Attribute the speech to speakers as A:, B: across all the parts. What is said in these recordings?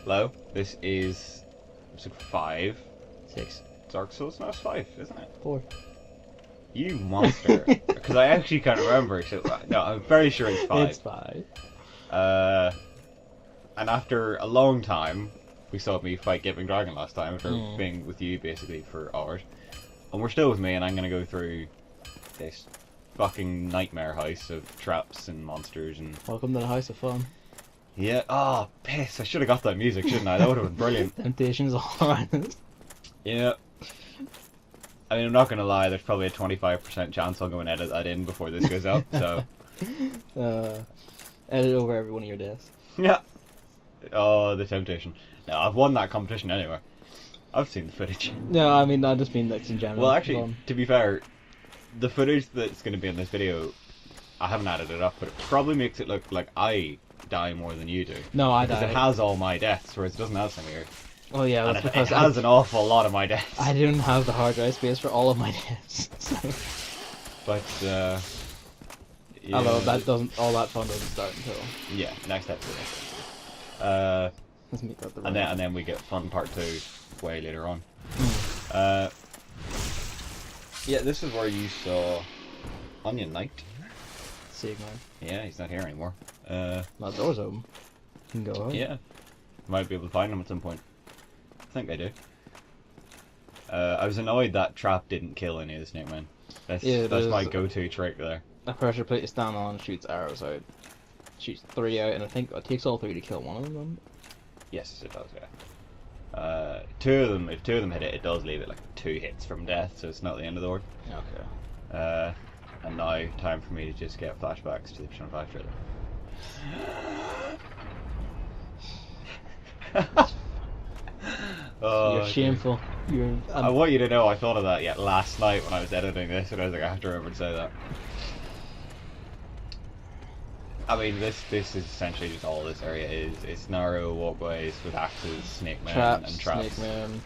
A: Hello, this is episode 5.
B: 6.
A: Dark Souls, no, it's 5, isn't it?
B: 4.
A: You monster. Because I actually can't remember. So, no, I'm very sure it's 5.
B: It's 5.
A: And after a long time, we saw me fight Giving Dragon last time, after being with you basically for hours. And we're still with me, and I'm going to go through this fucking nightmare house of traps and monsters and...
B: Welcome to the House of Fun.
A: Yeah, oh, piss, I should have got that music, shouldn't I? That would have been brilliant.
B: Temptations all around us.
A: Yeah. I mean, I'm not going to lie, there's probably a 25% chance I'll go and edit that in before this goes up, so...
B: Edit over every one of your deaths.
A: Yeah. Oh, the temptation. No, I've won that competition anyway. I've seen the footage.
B: No, I mean, I just mean like in general.
A: Well, actually, to be fair, the footage that's going to be in this video, I haven't added it up, but it probably makes it look like I die more than you do.
B: No, I die.
A: Because it has all my deaths, whereas it doesn't have some of yours.
B: Oh yeah,
A: And
B: that's
A: it
B: because
A: has an awful lot of my deaths.
B: I didn't have the hard drive space for all of my deaths. So.
A: But, yeah.
B: Although that doesn't, all that fun doesn't start until.
A: Yeah, next episode.
B: Let's meet that the
A: and then we get fun part 2 way later on. Yeah, this is where you saw Onion Knight.
B: Sigma.
A: Yeah, he's not here anymore.
B: That door's open. You can go home.
A: Yeah, might be able to find him at some point. I think I do. I was annoyed that trap didn't kill any of the snake men. That's my go-to trick there.
B: A pressure plate you stand on shoots arrows out. Shoots 3 out, and I think it takes all 3 to kill one of them.
A: Yes, it does, yeah. If 2 of them hit it, it does leave it like 2 hits from death, so it's not the end of the world.
B: Okay.
A: And now, time for me to just get flashbacks to the Persona 5 trailer. Oh,
B: you're shameful. You're.
A: I want you to know I thought of that last night when I was editing this, and I was like, I have to remember to say that. I mean, this is essentially just all this area is. It's narrow walkways with axes, snake men, and traps.
B: Snake men.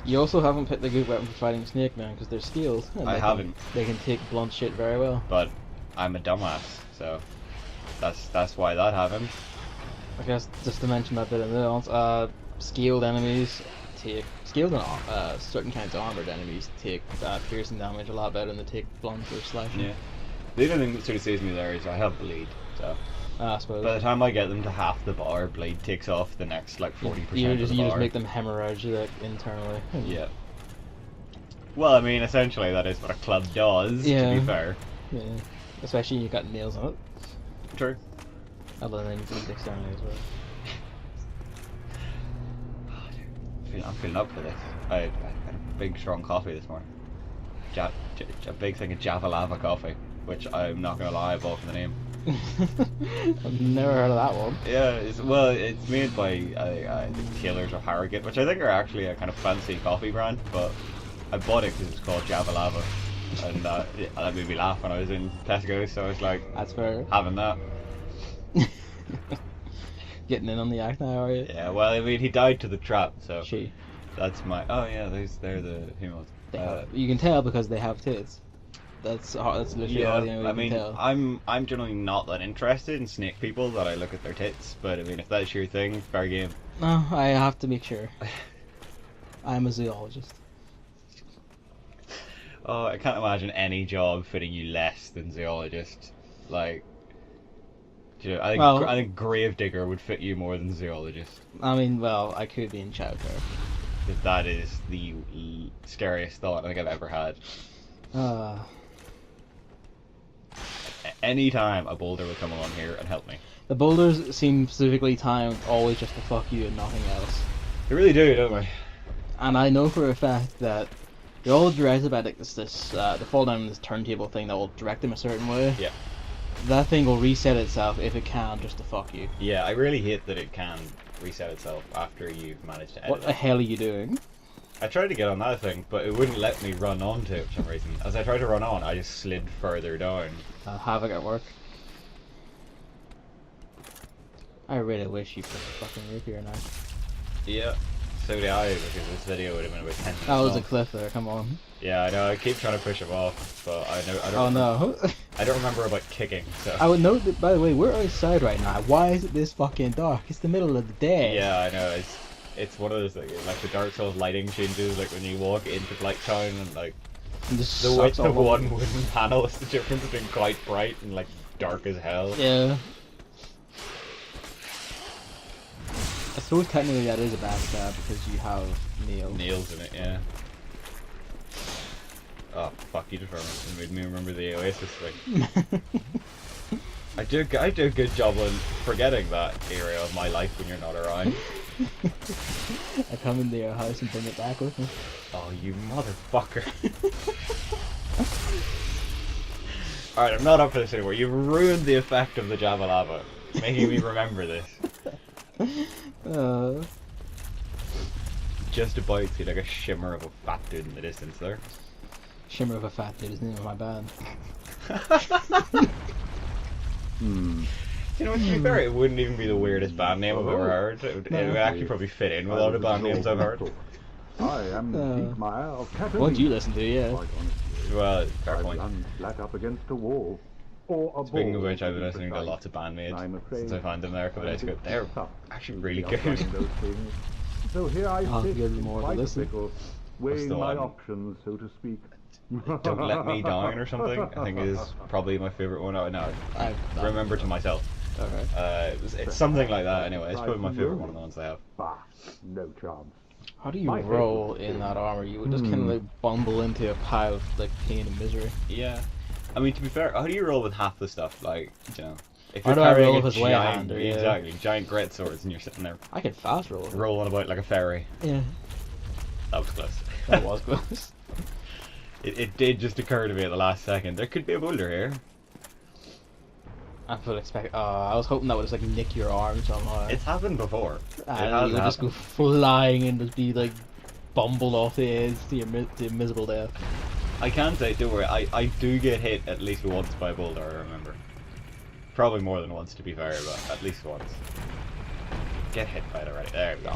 B: You also haven't picked the good weapon for fighting snake men because they're steels.
A: I haven't.
B: They can take blunt shit very well.
A: But I'm a dumbass, so that's why that happened.
B: I guess just to mention that bit of nuance, scaled enemies take scaled and certain kinds of armored enemies take piercing damage a lot better than they take blunt or slashing.
A: Yeah. The only thing that sort of saves me there is I have bleed, so
B: I suppose.
A: by the time I get them to half the bar, bleed takes off the next like 40% of the bar.
B: You just make them hemorrhage like internally.
A: Yeah. Well, I mean, essentially that is what a club does.
B: Yeah.
A: To be fair.
B: Yeah. Especially you got nails on it.
A: True.
B: Other than bleed externally as well.
A: I'm feeling up for this. I had a big strong coffee this morning. A big thing of Java Lava coffee, which I'm not gonna lie, I bought for the name.
B: I've never heard of that one.
A: Yeah, it's made by the Tailors of Harrogate, which I think are actually a kind of fancy coffee brand, but I bought it because it's called Java Lava, and that made me laugh when I was in Tesco, so I was like,
B: that's fair.
A: Having that.
B: Getting in on the act now, are you?
A: Yeah, well, I mean, he died to the trap, so
B: she.
A: That's my. Oh yeah, they're the females.
B: You can tell because they have tits. That's literally all the only way you can tell.
A: I'm generally not that interested in snake people that I look at their tits, but I mean, if that's your thing, fair game.
B: No, I have to make sure. I'm a zoologist.
A: Oh, I can't imagine any job fitting you less than zoologist. Like, you know, I think gravedigger would fit you more than zoologist.
B: I mean, well, I could be in childcare.
A: Because that is the scariest thought I think I've ever had. Any time a boulder would come along here and help me.
B: The boulders seem specifically timed always just to fuck you and nothing else.
A: They really do, don't they?
B: And I know for a fact that they're all directed by like they fall down this turntable thing that will direct them a certain way.
A: Yeah.
B: That thing will reset itself if it can, just to fuck you.
A: Yeah, I really hate that it can reset itself after you've managed to edit
B: What the hell are you doing?
A: I tried to get on that thing, but it wouldn't let me run onto it for some reason. As I tried to run on, I just slid further down.
B: Havoc at work. I really wish you put the fucking roof here now.
A: Yeah. So do I, because this video would have been about 10 minutes
B: That was a
A: long.
B: cliff there, come on.
A: Yeah, I know, I keep trying to push him off, but I don't
B: Oh no.
A: I don't remember about kicking, so...
B: I would note that, by the way, we're outside right now. Why is it this fucking dark? It's the middle of the day.
A: Yeah, I know, it's one of those things, like the Dark Souls lighting changes, like when you walk into Blight Town and like,
B: And just
A: the
B: sucks
A: width
B: all
A: of
B: over.
A: one wooden panel is the difference between quite bright and like dark as hell.
B: Yeah. I suppose technically that is a backstab because you have nails.
A: Nails in it, yeah. Oh fuck, you just made me remember the Oasis thing. I do a good job on forgetting that area of my life when you're not around.
B: I come into your house and bring it back with me.
A: Oh, you motherfucker. Alright, I'm not up for this anymore. You've ruined the effect of the Java Lava, making me remember this. Just about see like a shimmer of a fat dude in the distance there.
B: Shimmer of a Fat Dude is the name of my band.
A: You know, to be fair, it wouldn't even be the weirdest band name I've ever heard. It would actually probably fit in with all the band names I've heard.
C: I am Diekmeyer of Catalina.
B: What do you listen to, yeah?
C: Quite honestly,
A: Well, fair
C: I've
A: point.
C: run flat up against a wall. Or a
A: Speaking of
C: ball,
A: which, I've been
C: to be
A: listening to
C: precise.
A: lots of bandmates
C: I'm afraid
A: since I found them there a couple days ago. They're actually really
C: Just
A: good.
C: like those things. So here I
B: I'll
C: sit
B: give them
C: in
B: more of a
C: quite a
B: listen.
C: pickle, weighing
A: the
C: my
A: one?
C: options, so to speak.
A: Don't Let Me Down or something, I think is probably my favourite one. Oh, no, Remember to Myself.
B: Okay.
A: It's something like that anyway. It's probably my favourite one of the ones they have.
C: Bah, no chance.
B: How do you
C: My
B: roll
C: favorite
B: in
C: is-
B: that armor? You would just kind of like bumble into a pile of like pain and misery.
A: Yeah. I mean, to be fair, how do you roll with half the stuff? Like, you know, if
B: How
A: you're
B: do I
A: carrying
B: roll
A: a
B: with his
A: giant,
B: Wayhander, yeah.
A: exactly, giant great swords and you're sitting there
B: I can fast roll.
A: rolling about like a fairy.
B: Yeah.
A: That was close.
B: That was close.
A: It did just occur to me at the last second. There could be a boulder here.
B: I would expect. I was hoping that would just like nick your arm somehow.
A: It's happened before. It
B: And
A: has
B: you would just go
A: happened.
B: flying and just be like bumbled off the edge to your to miserable death.
A: I can say, don't worry, I do get hit at least once by a boulder, I remember. Probably more than once to be fair, but at least once. Get hit by it already. There we go.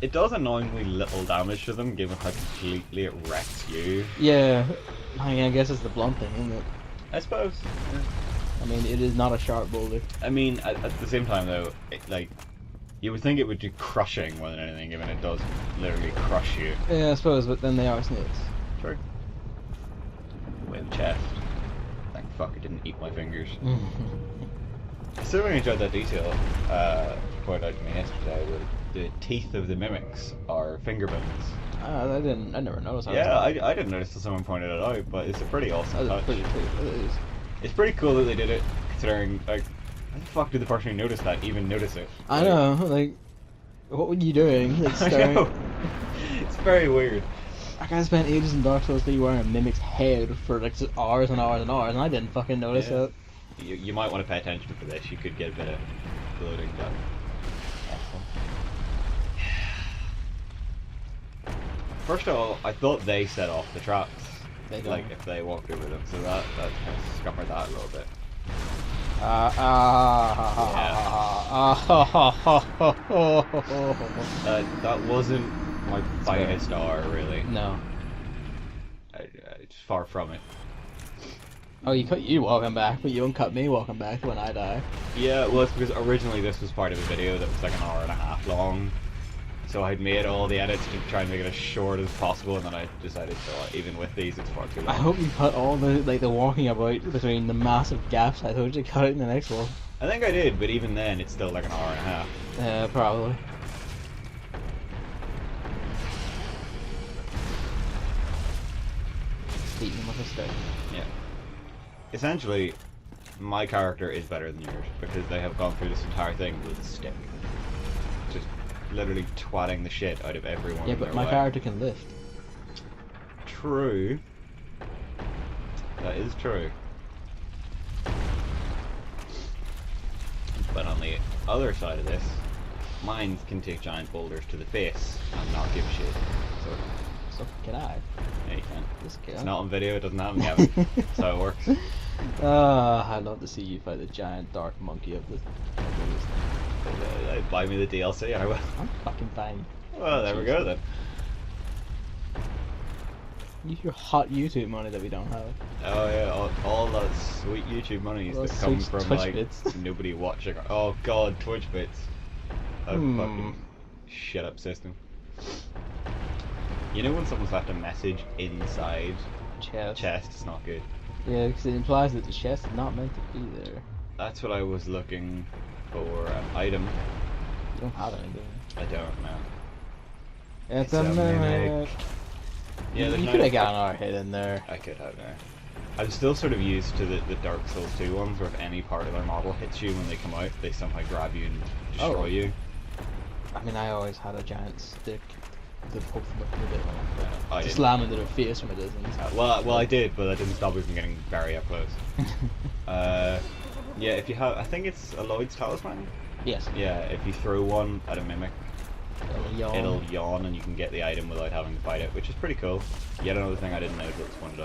A: It does annoyingly little damage to them, given how completely it wrecks you.
B: Yeah. I mean, I guess it's the blunt thing, isn't it?
A: I suppose. Yeah.
B: I mean, it is not a sharp boulder.
A: I mean, at the same time though, like, you would think it would do crushing more than anything, given it does literally crush you.
B: Yeah, I suppose, but then they are snakes.
A: True. Way in the chest. Thank fuck it didn't eat my fingers. I still really enjoyed that detail. Pointed out to me yesterday that the teeth of the mimics are finger bones.
B: I never noticed.
A: Yeah, I didn't notice till someone pointed it out, but it's a pretty awesome
B: That's
A: touch.
B: pretty cool. It is.
A: It's pretty cool that they did it, considering, like, how the fuck did the person who noticed that even notice it?
B: I know, like, what were you doing? Like,
A: I
B: staring.
A: know. It's very weird.
B: Like, I spent ages in Dark Souls 3 wearing a mimic's head for like just hours and hours and hours, and I didn't fucking notice
A: Yeah.
B: it.
A: You might want to pay attention for this. You could get a bit of bloating done. First of all, I thought they set off the traps.
B: They don't.
A: Like if they walked over them, so that kind of scuppered that a little bit. That wasn't my finest hour, really.
B: No.
A: It's far from it.
B: Oh, you cut you walking back, but you don't cut me walking back when I die.
A: Yeah, well, it's because originally this was part of a video that was like an hour and a half long. So I'd made all the edits to try and make it as short as possible, and then I decided, so even with these, it's far too long.
B: I hope you cut all the walking about between the massive gaps. I told you to cut it in the next one.
A: I think I did, but even then, it's still like an hour and a half.
B: Probably. Beating him with a stick.
A: Yeah. Essentially, my character is better than yours because they have gone through this entire thing with a stick. Just literally twatting the shit out of everyone.
B: Yeah,
A: in
B: but
A: their
B: my
A: way.
B: character can lift.
A: True. That is true. But on the other side of this, mine can take giant boulders to the face and not give a shit.
B: So can I?
A: Yeah, you can.
B: This guy.
A: It's not on video, it doesn't happen yet. That's how it works.
B: I'd love to see you fight the giant dark monkey of this.
A: buy me the DLC, I will.
B: I'm fucking fine.
A: Well, there we go then.
B: Use your hot YouTube money that we don't have.
A: Oh yeah, all that sweet YouTube monies
B: All
A: that
B: those
A: come
B: sweet
A: from
B: Twitch
A: like
B: bits.
A: nobody watching. Oh god, Twitch bits. A
B: Hmm.
A: fucking shut up system. You know when someone's left a message inside
B: Chest.
A: it's not good.
B: Yeah, because it implies that the chest is not meant to be there.
A: That's what I was looking for, an item.
B: You don't have anything.
A: I don't know.
B: It's
A: a
B: a
A: mimic.
B: mimic.
A: Yeah, there's
B: You
A: no-
B: could have gotten our head in there.
A: I could have there. I'm still sort of used to the Dark Souls 2 ones where if any part of their model hits you when they come out, they somehow grab you and destroy
B: Oh.
A: you.
B: I mean, I always had a giant stick to poke them with a bit
A: I
B: to
A: didn't.
B: slam into their face from a distance.
A: Well, I did, but that didn't stop me from getting very up close. Yeah, if you have, I think it's a Lloyd's Talisman.
B: Yes.
A: Yeah, if you throw one at a mimic, it'll yawn and you can get the item without having to fight it, which is pretty cool. Yet another thing I didn't know till it's pointed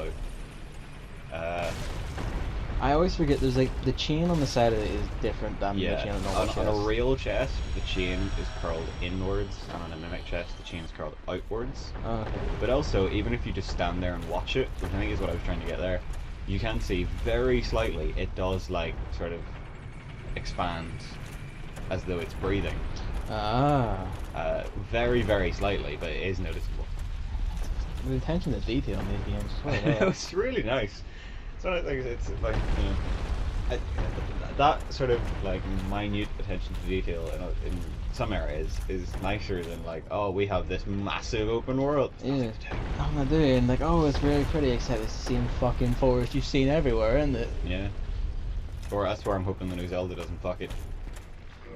A: out.
B: I always forget there's like the chain on the side of it is different than the chain
A: Yeah,
B: on the normal
A: on a
B: chest.
A: real chest, the chain is curled inwards, and on a mimic chest, the chain is curled outwards.
B: Oh, okay.
A: But also, even if you just stand there and watch it, which I think is what I was trying to get there, you can see very slightly it does like sort of expand as though it's breathing.
B: Ah.
A: Very, very slightly, but it is noticeable.
B: The attention to detail in these games.
A: I know, it's really nice. So it's like, you know, that sort of like minute attention to detail in some areas is nicer than like, oh, we have this massive open world.
B: Yeah. Oh my dude, and like, oh, it's really pretty, except it's the same fucking forest you've seen everywhere, isn't it?
A: Yeah. Or that's where I'm hoping the new Zelda doesn't fuck it.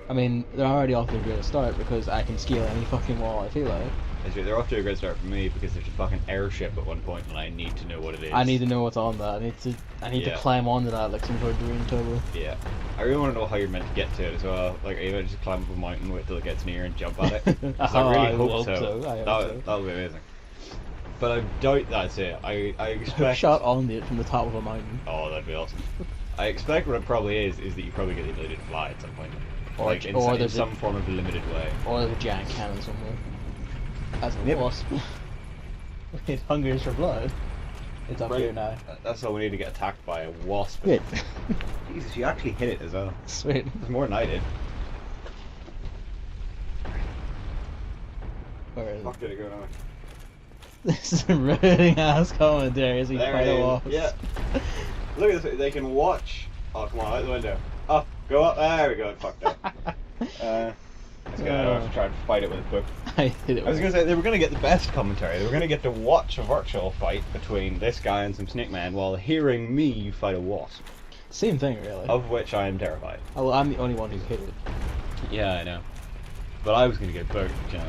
B: I mean, they're already off to a great start because I can scale any fucking wall I feel like.
A: They're off to a great start for me because there's a fucking airship at one point and I need to know what it is.
B: I need to know what's on that. I need to
A: Yeah.
B: climb onto that like some sort of green turbo.
A: Yeah. I really want to know how you're meant to get to it as well. Like, are you meant to just climb up a mountain, wait till it gets near and jump at it? 'Cause I really hope so.
B: I hope
A: That
B: so.
A: would be amazing. But I doubt that's it. I expect...
B: Shot on it from the top of a mountain.
A: Oh, that'd be awesome. I expect what it probably is that you probably get the ability to fly at some point.
B: Or
A: Like,
B: j-
A: in,
B: or
A: some, in
B: there's a-
A: some form of limited way.
B: Or there's a giant cannon somewhere. As a
A: Yep.
B: wasp. It hungers for blood. It's up here now.
A: That's all we need to get attacked by a wasp.
B: Wait.
A: Jesus, you actually hit it as well.
B: Sweet.
A: It's more than I did.
B: Where is it?
A: Fuck, did it go now?
B: This is a riveting ass commentary as we
A: There
B: fight
A: it
B: a
A: is.
B: wasp.
A: Yeah. Look at this. They can watch. Oh, come on, out the window. Up, go up. There we go. Fuck that. Let's go. I don't have to try and fight it with a book.
B: I hit it.
A: I was going to say, they were going to get the best commentary. They were going to get to watch a virtual fight between this guy and some snake man while hearing me fight a wasp,
B: Same thing, really.
A: of which I am terrified.
B: Oh, well, I'm the only one who hit it.
A: Yeah, I know. But I was going to get booked, you know.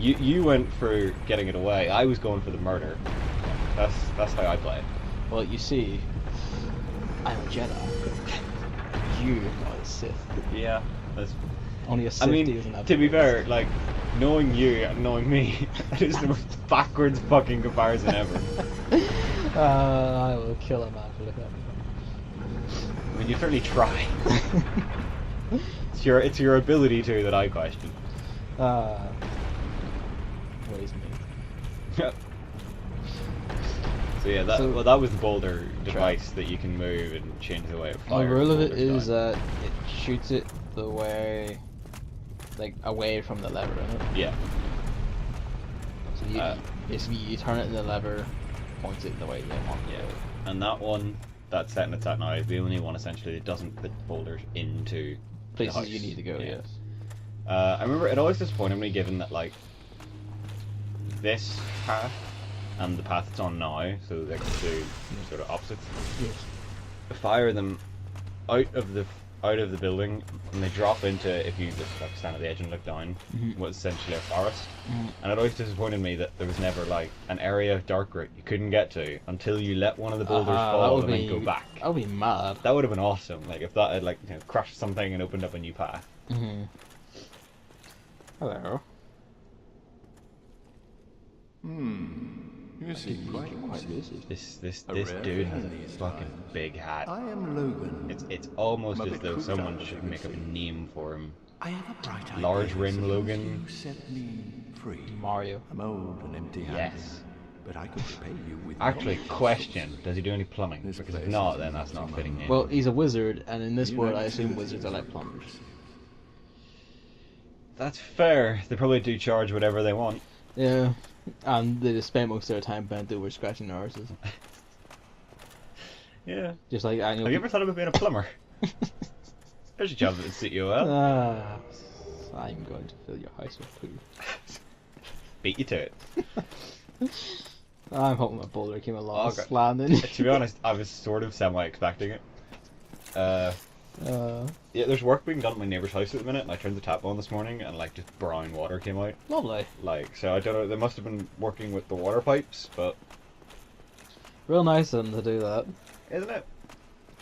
B: Yeah.
A: You went for getting it away. I was going for the murder. That's how I play it.
B: Well, you see, I'm a Jedi. You are a Sith.
A: Yeah. That's
B: Only a Sith
A: I mean,
B: isn't that
A: to be
B: big.
A: fair, like, knowing you and knowing me, that is the most backwards fucking comparison ever.
B: I will kill a man for looking at me.
A: I mean, you certainly try. It's your ability to that I question.
B: Ways me.
A: So yeah, that
B: So-
A: that was the boulder device that you can move and change the way it fires.
B: The rule of it
A: boulders
B: is
A: down.
B: that it shoots it the way, like, away from the lever, isn't it?
A: Yeah.
B: So you, basically you turn it in the lever, point it in the way you want.
A: Yeah. And that one, that setting it's at now, is the only one essentially that doesn't put boulders into the
B: Places
A: house.
B: you need to go,
A: Yeah.
B: yes.
A: I remember it always disappointed me given that, like, this path and the path it's on now, so they're two sort of opposites,
B: Yes.
A: fire them out of the building and they drop into, if you just like stand at the edge and look down, what's essentially a forest. And it always disappointed me that there was never like an area of dark route you couldn't get to until you let one of the boulders
B: that
A: fall
B: would
A: and
B: be,
A: then go back.
B: That would be mad.
A: That would have been awesome. Like if that had like crushed something and opened up a new path.
B: Hello.
D: You seem quite busy.
A: This
D: A rare
A: dude
D: thing
A: has a
D: these
A: fucking
D: times.
A: big hat.
D: I am Logan.
A: It's almost
D: I'm a
A: as
D: bit
A: though
D: cooped
A: someone
D: up, as
A: should
D: you can
A: make up a
D: see.
A: name for him
D: I have a bright idea.
A: Large rim
D: Suppose
A: Logan.
D: You set me free.
B: Mario.
D: I'm old and empty-handed.
A: Yes.
D: But I could repay you with
A: Actually,
D: knowledge.
A: question: does he do any plumbing?
D: This
A: Because
D: place
A: if not,
D: is
A: then that's not
D: amazing.
A: fitting in.
B: Well, he's a wizard, and in this
D: You
B: world,
D: know,
B: I assume
D: it's
B: wizards are like plumbers.
A: That's fair. They probably do charge whatever they want.
B: Yeah, and they just spend most of their time bent over scratching their arses.
A: Yeah.
B: Just like I know.
A: Have you ever thought about being a plumber? There's a job that would suit you well.
B: I'm going to fill your house with poo.
A: Beat you to it.
B: I'm hoping my boulder came along
A: Okay.
B: landing.
A: To be honest, I was sort of semi-expecting it. Yeah, there's work being done at my neighbour's house at the minute, and I turned the tap on this morning, and like just brown water came out.
B: Lovely.
A: Like, so I don't know. They must have been working with the water pipes, but
B: Real nice of them to do that.
A: isn't it?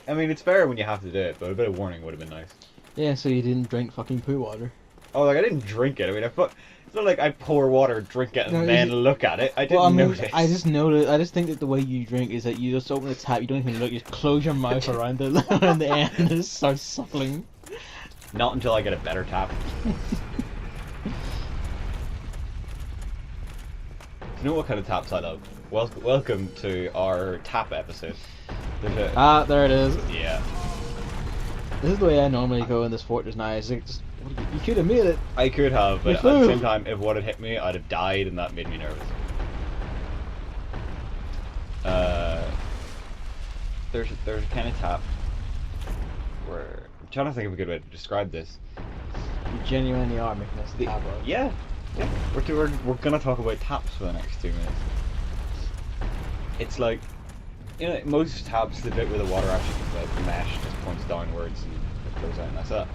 A: I mean, it's fair when you have to do it, but a bit of warning would have been nice.
B: Yeah, so you didn't drink fucking poo water.
A: Oh, like I didn't drink it. I mean, it's not like I pour water, drink it, and
B: No,
A: then
B: you-
A: look at it. I didn't
B: Well, I mean,
A: notice.
B: I just noticed. I just think that the way you drink is that you just open the tap, you don't even look, you just close your mouth around the around the end, and just start suckling.
A: Not until I get a better tap. You know what kind of taps I love? Welcome to our tap episode. There's a,
B: Ah, there it is.
A: yeah,
B: This is the way I normally go in this fortress now. It's like just, you could have made it.
A: I could have, but
B: You
A: at the
B: flew.
A: same time, if one had hit me, I'd have died, and that made me nervous. There's a kind of tap where I'm trying to think of a good way to describe this.
B: You genuinely are making us the tab out.
A: Yeah, we're gonna talk about taps for the next 2 minutes. It's like, you know, most taps, the bit where the water actually, like, mesh just points downwards and it flows out, and that's it.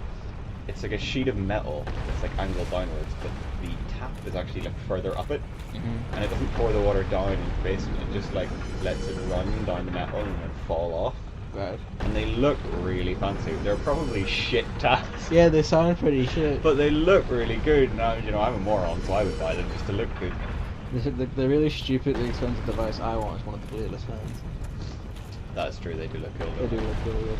A: It's like a sheet of metal that's like angled downwards, but the tap is actually like further up it, and it doesn't pour the water down in the basement. It just like lets it run down the metal and then fall off.
B: Right.
A: And they look really fancy. They're probably shit taps.
B: Yeah, they sound pretty shit.
A: But they look really good, and I'm a moron, so I would buy them just to look good.
B: The really stupidly expensive device I want is one of the bladeless fans.
A: That's true, they do look cool.
B: They do look really good.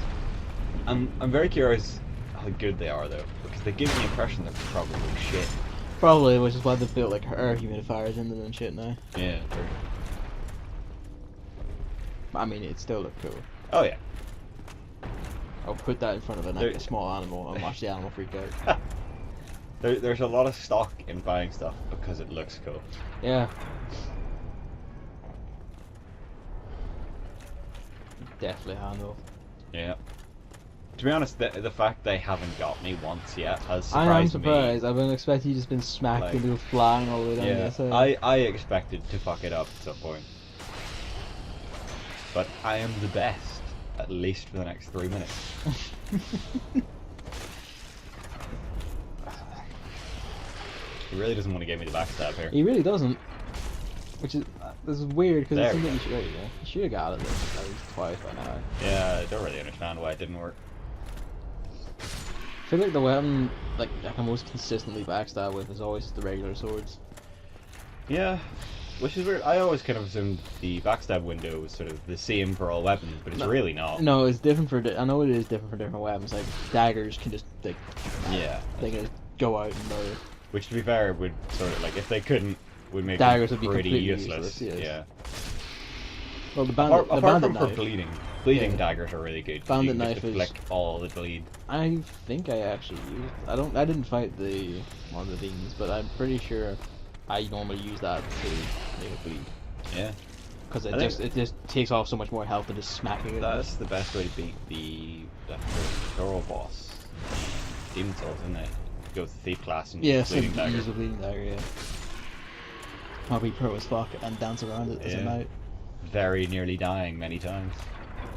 A: I'm very curious how good they are though, because they give me the impression they're probably shit.
B: Probably, which is why they built like air humidifiers into them and shit now.
A: Yeah, true.
B: I mean, it still look cool.
A: Oh yeah.
B: I'll put that in front of
A: There-
B: a small animal and watch the animal freak out.
A: There's a lot of stock in buying stuff because it looks cool.
B: Yeah. Definitely handle.
A: Yeah. To be honest, the fact they haven't got me once yet has
B: I
A: surprised
B: am surprised.
A: me.
B: I've been expecting you just been smacked
A: Like,
B: into flying all the way down
A: Yeah,
B: the side.
A: I expected to fuck it up at some point. But I am the best, at least for the next 3 minutes. He really doesn't want to give me the backstab here.
B: He really doesn't. Which is this is weird because
A: There
B: it seems
A: we
B: like you should have got it at least twice by now.
A: Yeah, I don't really understand why it didn't work.
B: I feel like the weapon like I can most consistently backstab with is always the regular swords.
A: Yeah, which is weird. I always kind of assumed the backstab window was sort of the same for all weapons, but it's
B: No.
A: really not.
B: No, it's different for. I know it is different for different weapons. Like daggers can just like
A: Yeah,
B: they can just go out and murder.
A: which to be fair would sort of like if they couldn't would make
B: Daggers
A: them
B: would be
A: pretty
B: completely
A: useless.
B: useless, yes.
A: Yeah.
B: Well, the bandit,
A: Apart from for
B: knife.
A: bleeding
B: Yeah.
A: daggers are really good. 'Cause
B: Bandit
A: you can just
B: knife is-
A: deflect all the bleed.
B: I think I actually used. I didn't fight one of the demons, but I'm pretty sure I normally use that to make it bleed
A: Yeah,
B: because
A: I
B: it
A: think-
B: just takes off so much more health than just smacking it.
A: that's the best way to beat the thorough boss. Demon Souls, isn't it? Go with the thief class and
B: Yeah,
A: use
B: so
A: bleeding dagger.
B: use a bleeding dagger. Yeah. I'll be pro as fuck and dance around it as a
A: Yeah.
B: knight.
A: Very nearly dying many times.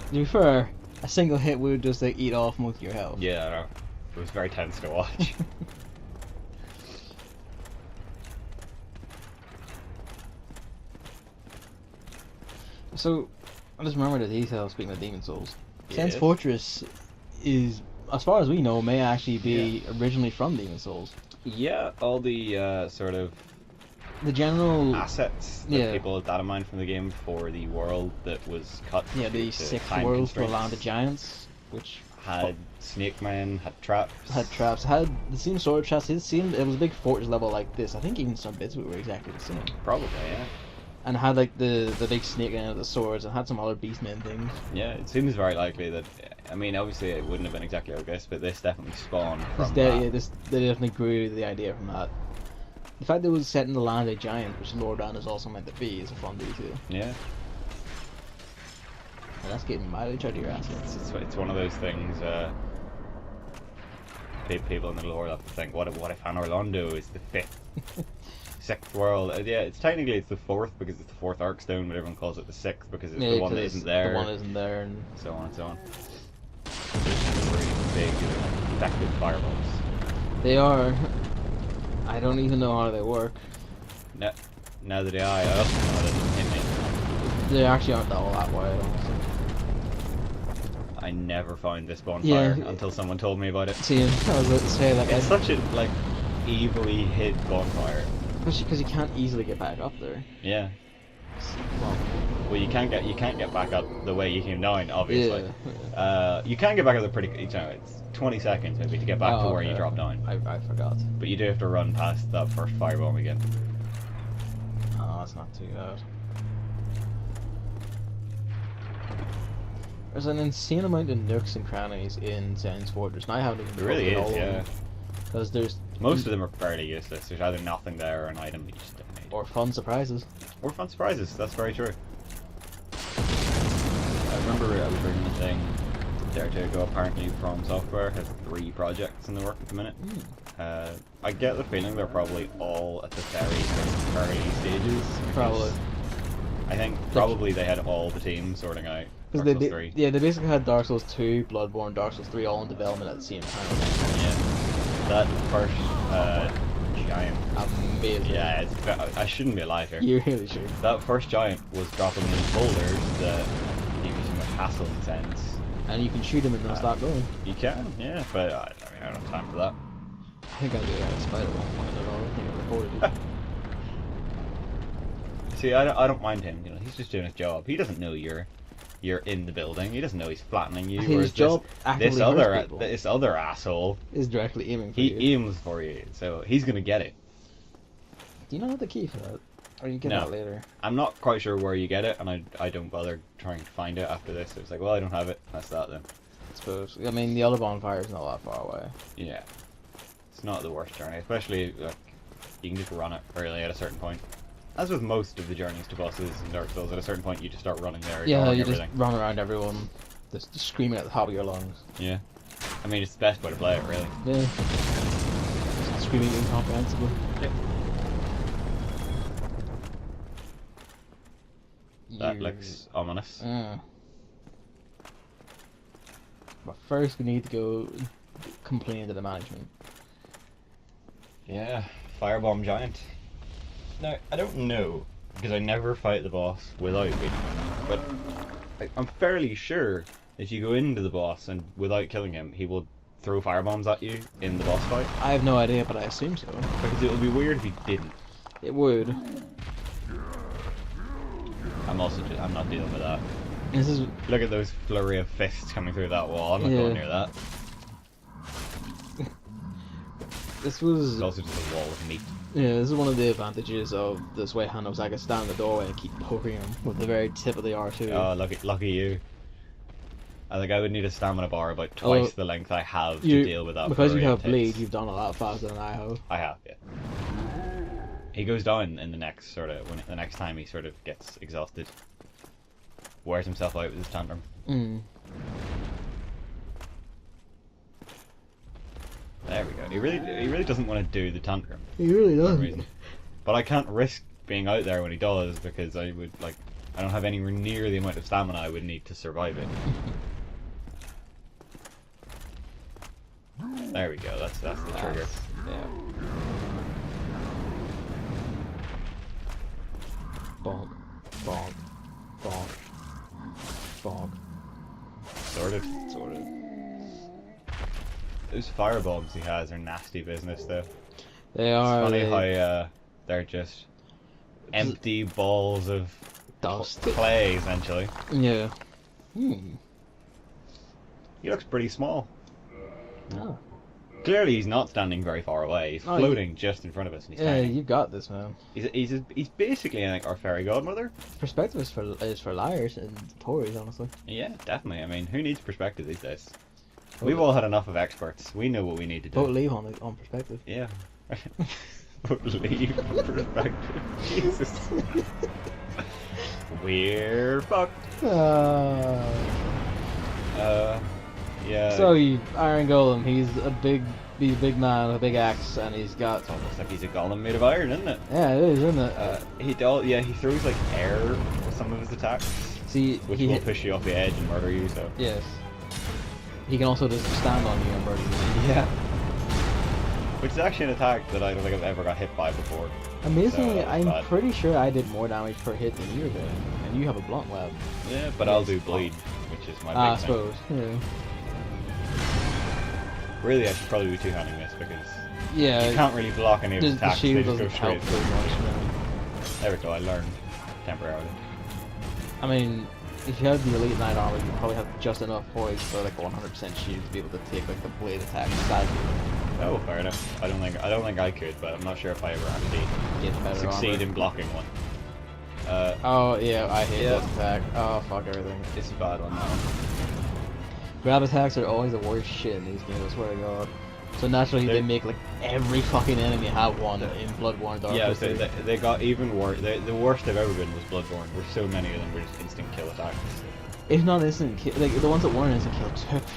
B: To be fair, a single hit would just like eat off most of your health.
A: Yeah, I know. It was very tense to watch.
B: So, I just remember the details speaking of Demon Souls. Sens
A: Yes.
B: Fortress is, as far as we know, may actually be originally from Demon Souls.
A: Yeah, all the sort of
B: The general,
A: assets that
B: Yeah.
A: people had data mined from the game for the world that was cut.
B: yeah, the
A: due to
B: sixth
A: time
B: world for
A: constraints
B: Land of Giants, which
A: had snake men, had traps.
B: Had traps, had the same sort of traps. It was a big fortress level like this. I think even some bits were exactly the same.
A: Probably, yeah.
B: And had like the big snake and the swords, and had some other beastmen things.
A: Yeah, it seems very likely that. I mean, obviously it wouldn't have been exactly like this, but this definitely spawned from that.
B: Yeah, they definitely grew the idea from that. The fact that it was set in the land of giant, which Lord Round is also meant to be, is a fun detail.
A: Yeah.
B: And that's getting mileage out of your assets.
A: It's one of those things. People in the lore love to think, what if Orlando is the fifth, sixth world? Yeah, it's technically the fourth because it's the fourth Arkstone, but everyone calls it the sixth because it's the one that isn't there.
B: The one isn't there, and
A: so on and so on. Really big, effective fireballs.
B: They are. I don't even know how they work.
A: No, neither do I. I also know that it doesn't hit me.
B: They actually aren't all that wide, honestly.
A: I never found this bonfire
B: Yeah.
A: until someone told me about it.
B: See, I was about to say that.
A: It's such a like evilly hid bonfire.
B: Especially because you can't easily get back up there.
A: Yeah.
B: Well,
A: Well, you can't get back up the way you came down, obviously.
B: yeah.
A: You can get back up there pretty. You know, it's 20 seconds maybe to get back to where you dropped down.
B: I forgot.
A: But you do have to run past that first firebomb again.
B: Oh, that's not too bad. There's an insane amount of nooks and crannies in Sens Fortress, and I haven't even
A: There really
B: covered
A: is,
B: all of
A: yeah.
B: them. Because there's
A: Most of them are fairly useless. There's either nothing there or an item you just don't need.
B: or fun surprises.
A: Or fun surprises, that's very true. I remember I was reading a thing there to go. Apparently From Software has 3 projects in the work at the minute. I get the feeling they're probably all at the very early stages.
B: Probably.
A: I think probably they had all the teams sorting out
B: Because
A: Dark Souls 3.
B: they basically had Dark Souls 2, Bloodborne, Dark Souls 3 all in development at the same time.
A: Yeah. That first giant.
B: Amazing.
A: Yeah, I shouldn't be alive here.
B: You really should.
A: That first giant was dropping in boulders that give you so much hassle and sense.
B: And you can shoot him and not start going.
A: You can, yeah, but I mean, I don't have time for that.
B: I think I did that in spite at one point at all. I think I recorded it.
A: See, I don't mind him. You know, he's just doing his job. He doesn't know you're in the building. He doesn't know he's flattening you.
B: His
A: whereas
B: job actively hurts people.
A: this other asshole,
B: Is directly aiming for
A: he
B: you.
A: aims for you, so he's gonna get it.
B: Do you know the key for that? Or you get
A: No.
B: that later?
A: I'm not quite sure where you get it, and I don't bother trying to find it after this. It's like, well, I don't have it. That's that then.
B: I suppose. I mean, the other bonfire is not that far away.
A: Yeah, it's not the worst journey, especially like you can just run it early at a certain point. As with most of the journeys to bosses in Dark Souls, at a certain point you just start running there,
B: Yeah,
A: ignoring
B: you
A: everything.
B: just run around everyone, just screaming at the top of your lungs.
A: Yeah, I mean it's the best way to play it, really.
B: Yeah. Just screaming incomprehensible.
A: Yep. That
B: You-
A: looks ominous.
B: But first we need to go complain to the management.
A: Yeah, Firebomb Giant. Now, I don't know, because I never fight the boss without beating him, but I'm fairly sure if you go into the boss and without killing him, he will throw firebombs at you in the boss fight.
B: I have no idea, but I assume so.
A: Because it would be weird if he didn't.
B: It would.
A: I'm not dealing with that.
B: This is
A: Look at those flurry of fists coming through that wall. I'm not
B: Yeah.
A: going near that.
B: this was
A: It's also just a wall of meat.
B: yeah. This is one of the advantages of this way hand was I could stand in the doorway and keep poking him with the very tip of the R2.
A: Oh, lucky you. I think I would need a stamina bar about twice the length I have to deal with that.
B: Because you
A: flurry
B: have
A: of
B: bleed,
A: hits.
B: you've done a lot faster than I have.
A: I have, yeah. He goes down in the next the next time he sort of gets exhausted. Wears himself out with his tantrum. There we go. He really doesn't want to do the tantrum
B: He really
A: for some
B: does.
A: reason. But I can't risk being out there when he does because I don't have anywhere near the amount of stamina I would need to survive it. There we go. That's the trigger.
B: Yeah. Bonk, bonk, bonk, bonk.
A: Sorted. Those firebombs he has are nasty business, though.
B: They are.
A: It's funny
B: they-
A: how they're just empty balls of
B: Dust.
A: clay, essentially.
B: Yeah.
A: He looks pretty small.
B: Oh.
A: Clearly, he's not standing very far away. He's
B: Oh,
A: floating just in front of us, and he's
B: Yeah,
A: tiny.
B: you got this, man.
A: He's basically like our fairy godmother.
B: Perspective is for liars and Tories, honestly.
A: Yeah, definitely. I mean, who needs perspective these days?
B: Vote
A: We've all had enough of experts. We know what we need to do.
B: Vote leave on perspective.
A: Yeah. Leave perspective. Jesus. We're fucked. Yeah.
B: So Iron Golem, he's a big man with a big axe, and he's got.
A: It's almost like he's a golem made of iron, isn't it?
B: Yeah, it is, isn't it?
A: He throws like air with some of his attacks,
B: See,
A: which will push you off the edge and murder you. So.
B: Yes. He can also just stand on you and murder you.
A: Yeah. Which is actually an attack that I don't think I've ever got hit by before.
B: Amazingly,
A: So,
B: I'm
A: but-
B: pretty sure I did more damage per hit than you did, and you have a blunt web.
A: Yeah, but I'll do bleed, which is my big
B: I
A: thing.
B: suppose. Yeah.
A: Really, I should probably be two-handing this because
B: Yeah.
A: you can't really block any of his
B: the
A: attacks. They
B: shield
A: just go
B: doesn't
A: straight
B: help
A: through.
B: very much. No.
A: There we go. I learned temporarily.
B: I mean, if you have the Elite Knight armor, you probably have just enough poise for like 100% shield to be able to take like the blade attack inside you.
A: Oh, fair enough. I don't think I could, but I'm not sure if I ever actually
B: Get better
A: succeed
B: armor.
A: in blocking one.
B: Oh yeah, I hate
A: Yeah.
B: this attack. Oh fuck everything.
A: It's a bad one. That one.
B: Grab attacks are always the worst shit in these games, I swear to god. So naturally they
A: They're-
B: make like every fucking enemy have one in Bloodborne Dark
A: Yeah,
B: Souls
A: so
B: 3.
A: they got even worse. The worst they've ever been was Bloodborne, where so many of them were just instant kill attacks.
B: If not instant kill, like the ones that weren't instant kill took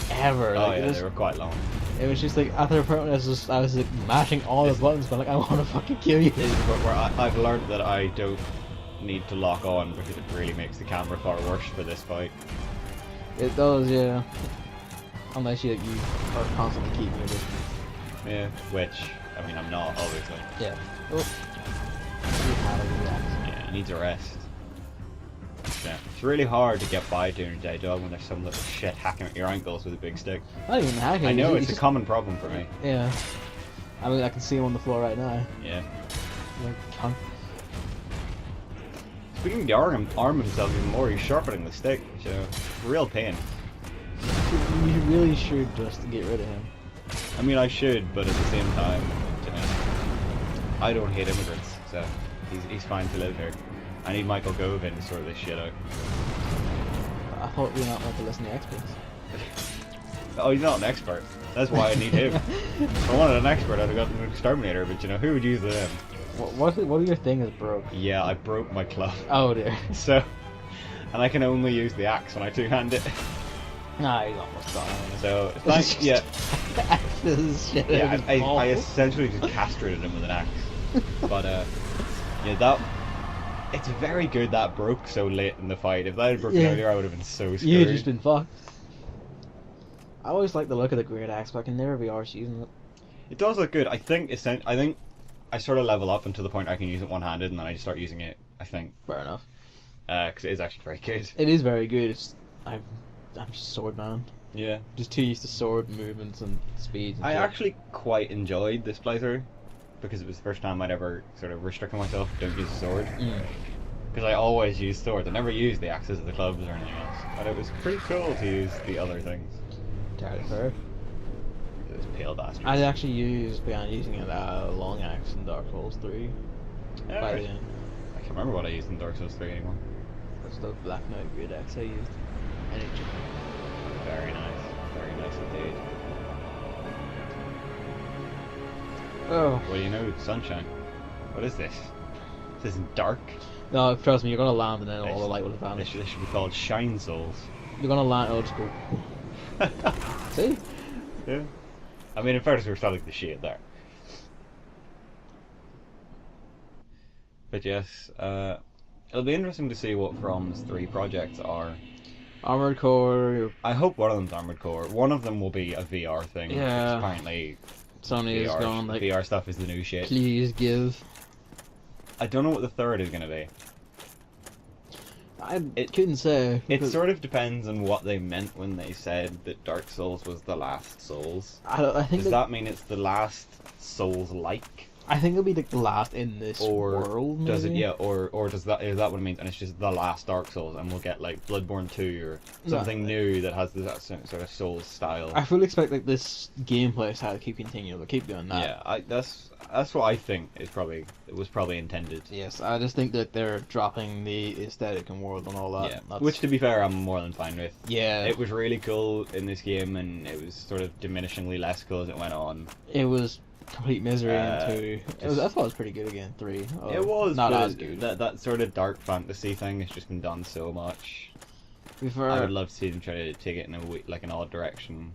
B: forever.
A: Oh
B: Like,
A: yeah,
B: it was,
A: they were quite long.
B: it was just like after a point I was like mashing all the buttons, but like I want to fucking kill you.
A: Where I've learned that I don't need to lock on because it really makes the camera far worse for this fight.
B: It does, yeah. Unless you are constantly keeping your distance.
A: Yeah, which I mean I'm not obviously.
B: Yeah. Oh. You had a react.
A: Yeah, he needs a rest. Yeah, it's really hard to get by doing a day dog when there's some little shit hacking at your ankles with a big stick.
B: Not even hacking.
A: I know
B: he's
A: it's a
B: just-
A: common problem for me.
B: Yeah. I mean, I can see him on the floor right now.
A: Yeah.
B: Like, cunt.
A: Speaking of the arm himself even more, he's sharpening the stick, so real pain.
B: You really should just get rid of him.
A: I mean, I should, but at the same time, you know, I don't hate immigrants, so he's fine to live here. I need Michael Gove in to sort this shit out.
B: I thought we were not meant to listen to experts.
A: Oh, he's not an expert. That's why I need him. If I wanted an expert, I'd have gotten an exterminator, but you know, who would use them?
B: What of your thing is broke?
A: Yeah, I broke my club.
B: Oh dear.
A: So, and I can only use the axe when I two-hand it.
B: Nah, he's almost gone.
A: So, thanks, yeah.
B: This is shit.
A: Yeah,
B: out of his
A: I
B: balls.
A: essentially just castrated him with an axe. But, yeah, that... It's very good that broke so late in the fight. If that had broken
B: Yeah.
A: earlier, I would have been so screwed.
B: You'd just been fucked. I always like the look of the great axe, but I can never be arsed using it.
A: It does look good. I think I sort of level up until the point I can use it one-handed, and then I just start using it, I think.
B: Fair enough.
A: Because it is actually very good.
B: It is very good. I'm just sword man.
A: Yeah.
B: Just too used to sword movements and speed. And
A: I
B: shit.
A: actually quite enjoyed this playthrough, because it was the first time I'd ever sort of restricted myself, don't use a sword.
B: Mm.
A: Because I always use swords. I never used the axes or the clubs or anything else. But it was pretty cool to use the other things.
B: Entirely fair.
A: Those pale bastards.
B: I actually began using a long axe in Dark Souls 3. By
A: Alright.
B: the end.
A: I can't remember what I used in Dark Souls 3 anymore.
B: That's the Black Knight Great Axe I used. And it
A: Very nice. Very nice indeed.
B: Oh.
A: Well, you know, sunshine. What is this? This isn't dark.
B: No, trust me, you're gonna land and then all the light will
A: This
B: vanish.
A: should be called Shine Souls.
B: You're gonna land old school. See?
A: Yeah. I mean, in fairness, we're starting the shade there. But yes, it'll be interesting to see what From's 3 projects are.
B: Armored Core,
A: I hope one of them's Armored Core. One of them will be a VR thing.
B: Yeah.
A: Because apparently,
B: Sony is going like,
A: VR stuff is the new shit.
B: please give.
A: I don't know what the third is going to be.
B: I
A: It-
B: couldn't say.
A: It
B: because
A: sort of depends on what they meant when they said that Dark Souls was the last Souls.
B: I think
A: Does that mean it's the last Souls-like?
B: I think it'll be like the last in this
A: Or
B: world.
A: does it?
B: maybe?
A: Yeah, or is that what it means? And it's just the last Dark Souls, and we'll get like Bloodborne 2 or something new that has that sort of Souls style.
B: I fully expect like this gameplay style to keep continuing. They'll keep doing that.
A: Yeah, that's what I think it was probably intended.
B: Yes, I just think that they're dropping the aesthetic and world and all that.
A: Yeah,
B: That's-
A: which to be fair, I'm more than fine with.
B: yeah,
A: It was really cool in this game, and it was sort of diminishingly less cool as it went on.
B: it was complete misery in 2. I thought it was pretty good again. 3.
A: It was
B: not
A: but
B: as good.
A: That sort of dark fantasy thing has just been done so much.
B: Before,
A: I would love to see them try to take it in like an odd direction.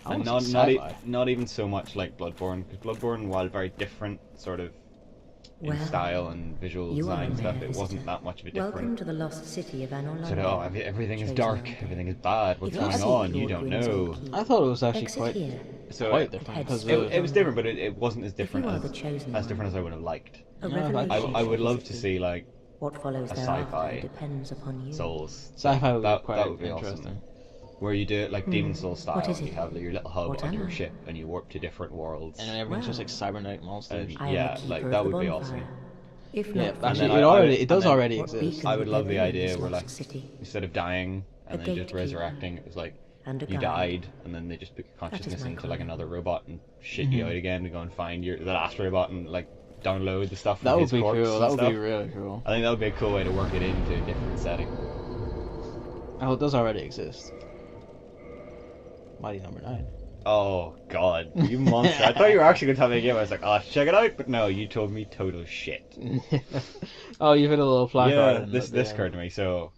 B: I
A: And
B: want
A: not not even so much like Bloodborne, because Bloodborne, while very different, sort of in
E: Well,
A: style and visual
E: you
A: design
E: are a
A: stuff,
E: rare
A: it wasn't
E: visitor.
A: that much of a
E: Welcome
A: different.
E: to the lost city of Anor
A: Sort of, oh, everything is
E: Chosen
A: dark,
E: Emperor.
A: everything is bad. What's
E: If you
A: going
E: seek
A: on? You
E: Lord
A: don't
E: Gwyn's
A: know.
E: Keep,
B: I thought it was actually
E: exit
B: quite
E: here.
A: So
B: quite
A: it,
B: different
E: head
B: because
E: straight
A: it was different, but it wasn't as different
E: you are
A: as
E: the chosen
A: as
E: one,
A: different as I would have liked.
E: a
B: No,
E: revelation
A: I would love to
E: existed.
A: see like
E: What follows
A: a
E: thereafter
A: sci-fi
E: depends upon you.
A: Souls.
B: sci-fi would be
A: That
B: quite
A: would be
B: interesting.
A: awesome. Where you do it like Demon Souls style.
E: What is
A: You
E: it?
A: have your little hub
E: What
A: on
E: am
A: your
E: I?
A: ship, and you warp to different worlds.
B: And everything's just
E: Wow.
B: like cybernetic monsters.
A: And
E: I am
A: yeah,
E: the
A: like
E: keeper
A: that
E: of the
A: would be
E: bonfire.
A: awesome.
E: If
B: Yeah,
E: not for
B: actually,
A: then
E: you,
A: I-
B: it does
A: and then-
B: already
E: what
B: exist.
E: beacons
A: I would love the
E: there be in
A: idea
E: this
A: where
E: lost
A: like
E: city?
A: instead of dying and
E: A
A: then just
E: gatekeeper.
A: resurrecting, it was like
E: And a
A: you
E: guide.
A: died and then they just put your consciousness
E: my
A: into like
E: calling.
A: another robot and shit you out again to go and find the last robot and like download the stuff from
B: That would
A: his
B: be
A: corpse
B: cool.
A: and
B: That would
A: stuff.
B: be really cool.
A: I think that would be a cool way to work it into a different setting.
B: Oh, it does already exist. Mighty Number 9.
A: Oh god, you monster. I thought you were actually going to tell me a game. I was like, oh, check it out, but no, you told me total shit.
B: Oh, you've hit a little placard.
A: Yeah,
B: in
A: this
B: it,
A: occurred to me, so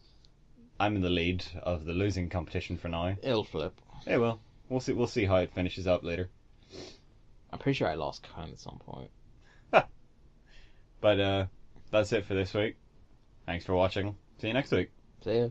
A: I'm in the lead of the losing competition for now.
B: It'll flip.
A: Hey, well, we'll see how it finishes up later.
B: I'm pretty sure I lost count at some point.
A: But that's it for this week. Thanks for watching. See you next week.
B: See ya.